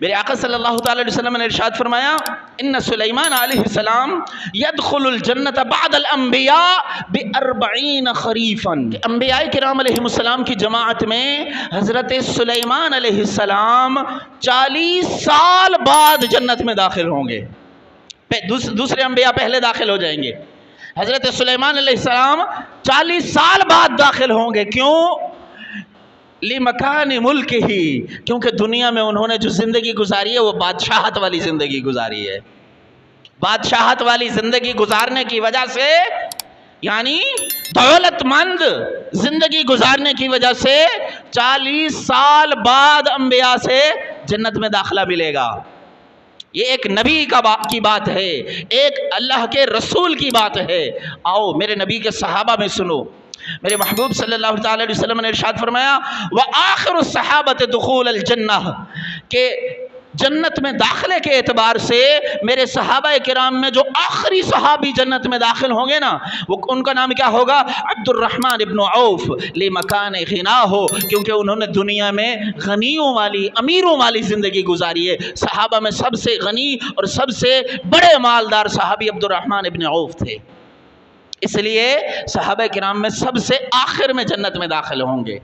میرے آقا صلی اللہ تعالی علیہ وسلم نے ارشاد فرمایا ان سلیمان علیہ السلام يدخل الجنت بعد الانبیاء ب40 خریفا، انبیاء کرام علیہ السلام کی جماعت میں حضرت سلیمان علیہ السلام 40 سال بعد جنت میں داخل ہوں گے۔ دوسرے انبیاء پہلے داخل ہو جائیں گے، حضرت سلیمان علیہ السلام 40 سال بعد داخل ہوں گے۔ کیوں؟ لِمَكَانِ مُلْكِهِ، کیونکہ دنیا میں انہوں نے جو زندگی گزاری ہے وہ بادشاہت والی زندگی گزاری ہے۔ بادشاہت والی زندگی گزارنے کی وجہ سے، یعنی دولت مند زندگی گزارنے کی وجہ سے 40 سال بعد انبیاء سے جنت میں داخلہ ملے گا۔ یہ ایک نبی کی بات ہے، ایک اللہ کے رسول کی بات ہے۔ آؤ میرے نبی کے صحابہ میں سنو، میرے محبوب صلی اللہ تعالی علیہ وسلم نے ارشاد فرمایا وآخر الصحابۃ دخول الجنہ، کہ جنت میں داخلے کے اعتبار سے میرے صحابہ کرام میں جو آخری صحابی جنت میں داخل ہوں گے نا، وہ ان کا نام کیا ہوگا؟ عبد الرحمن ابن عوف، لمکان غناہ، کیونکہ انہوں نے دنیا میں غنیوں والی، امیروں والی زندگی گزاری ہے۔ صحابہ میں سب سے غنی اور سب سے بڑے مالدار صحابی عبد الرحمن ابن عوف تھے، اس لیے صحابہ کرام میں سب سے آخر میں جنت میں داخل ہوں گے۔